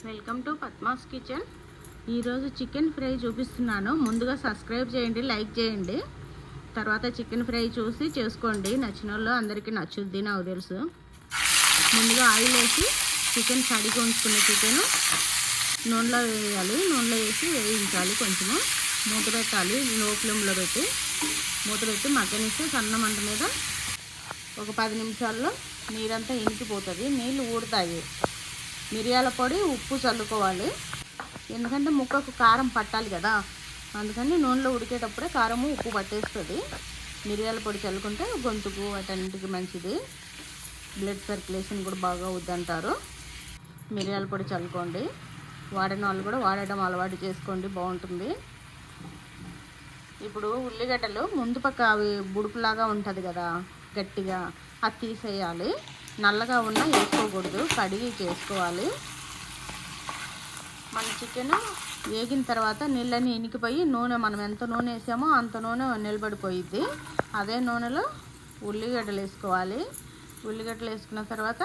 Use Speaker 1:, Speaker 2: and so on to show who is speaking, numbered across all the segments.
Speaker 1: Welcome to Padma's kitchen. ఈరోజు chicken fry చూపిస్తున్నాను. ముందుగా సబ్స్క్రైబ్ చేయండి, లైక్ చేయండి. తర్వాత చికెన్ ఫ్రై చూసి చేసుకోండి. నచ్చిన వాళ్ళు అందరికీ నచ్చుద్ది, నాకు తెలుసు. ముందుగా ఆయిల్ వేసి చికెన్ కడిగి ఉంచుకున్న చికెన్ నూనెలో వేయాలి. నూనెలో వేసి వేయించాలి. కొంచెము మూత పెట్టాలి. లో ఫ్లేమ్లో పెట్టి మూత పెట్టి మగ్గనిస్తే సన్న మంట మీద ఒక 10 నిమిషాల్లో నీరంతా ఇంకిపోతుంది. నీళ్ళు ఊడతాయి. మిరియాల పొడి, ఉప్పు చల్లుకోవాలి. ఎందుకంటే ముక్కకు కారం పట్టాలి కదా, అందుకని నూనెలో ఉడికేటప్పుడే కారము ఉప్పు పట్టేస్తుంది. మిరియాల పొడి చల్లుకుంటే గొంతుకు వాటన్నింటికి మంచిది. బ్లడ్ సర్క్యులేషన్ కూడా బాగా అవుద్దంటారు. మిరియాల పొడి చల్లుకోండి. వాడిన వాళ్ళు కూడా వాడడం అలవాటు చేసుకోండి, బాగుంటుంది. ఇప్పుడు ఉల్లిగడ్డలు ముందు పక్క అవి బుడుపులాగా ఉంటుంది కదా గట్టిగా, అది తీసేయాలి. నల్లగా ఉన్న వేసుకోకూడదు, కడిగి చేసుకోవాలి. మన చికెన్ వేగిన తర్వాత నీళ్ళని ఇనికిపోయి నూనె మనం ఎంత నూనె వేసామో అంత నూనె నిలబడిపోయిద్ది. అదే నూనెలో ఉల్లిగడ్డలు వేసుకోవాలి. ఉల్లిగడ్డలు వేసుకున్న తర్వాత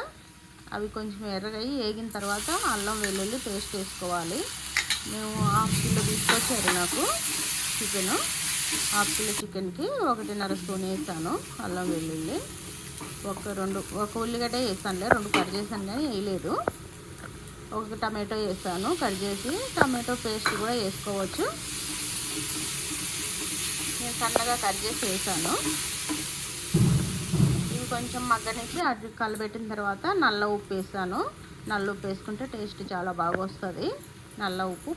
Speaker 1: అవి కొంచెం ఎర్రగయ్యి వేగిన తర్వాత అల్లం వెల్లుల్లి పేస్ట్ వేసుకోవాలి. మేము 1/2 కిలో తీసుకొచ్చారు నాకు చికెను. 1/2 కిలో చికెన్కి 1.5 స్పూన్ వేసాను అల్లం వెల్లుల్లి. ఒక ఉల్లిగడ్డ వేసానులే, 2 కట్ చేశాను కానీ వేయలేదు. ఒక టమాటో వేసాను కట్ చేసి. టమాటో పేస్ట్ కూడా వేసుకోవచ్చు. నేను సన్నగా కట్ చేసి వేసాను. ఇవి కొంచెం మగ్గనిచ్చి అటు కలబెట్టిన తర్వాత నల్ల ఉప్పు వేసాను. నల్ల ఉప్పు వేసుకుంటే టేస్ట్ చాలా బాగా వస్తుంది. నల్ల ఉప్పు,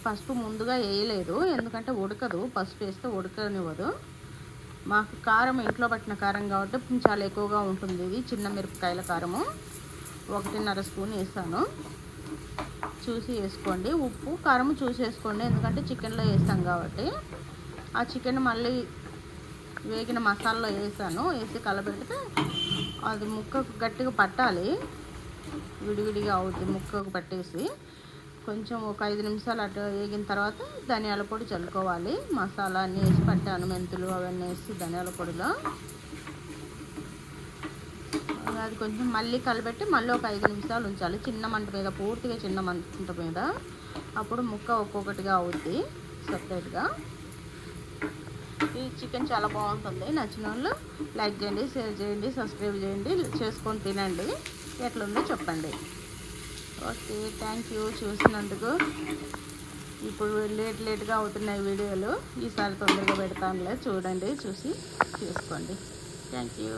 Speaker 1: పసుపు ముందుగా వేయలేదు, ఎందుకంటే ఉడకదు. పసుపు వేస్తే ఉడకనివ్వదు. మాకు కారం ఇంట్లో పట్టిన కారం కాబట్టి చాలా ఎక్కువగా ఉంటుంది. ఇది చిన్న మిరపకాయల కారము 1.5 స్పూన్ వేసాను. చూసి వేసుకోండి. ఉప్పు కారము చూసి వేసుకోండి, ఎందుకంటే చికెన్లో వేసాం కాబట్టి. ఆ చికెన్ మళ్ళీ వేగిన మసాలాలో వేసాను. వేసి కలబెడితే అది ముక్కకు గట్టిగా పట్టాలి. విడివిడిగా అవుద్ది ముక్కకు పట్టేసి. కొంచెం ఒక 5 నిమిషాలు అటు వేగిన తర్వాత ధనియాల పొడి చల్లుకోవాలి. మసాలా అన్నీ వేసి పట్టాను, మెంతులు అవన్నీ వేసి ధనియాల పొడిలో. అది కొంచెం మళ్ళీ కలబెట్టి మళ్ళీ ఒక 5 నిమిషాలు ఉంచాలి చిన్న మంట మీద, పూర్తిగా చిన్న మంట మీద. అప్పుడు ముక్క ఒక్కొక్కటిగా అవుద్ది సపరేట్గా. ఈ చికెన్ చాలా బాగుంటుంది. నచ్చిన వాళ్ళు లైక్ చేయండి, షేర్ చేయండి, సబ్స్క్రైబ్ చేయండి, చేసుకొని తినండి. ఎట్లుందో చెప్పండి. ఓకే, థ్యాంక్ యూ చూసినందుకు. ఇప్పుడు లేట్గా అవుతున్నాయి వీడియోలు. ఈసారి తొందరగా పెడతానులే, చూడండి, చూసి చేసుకోండి. Thank you.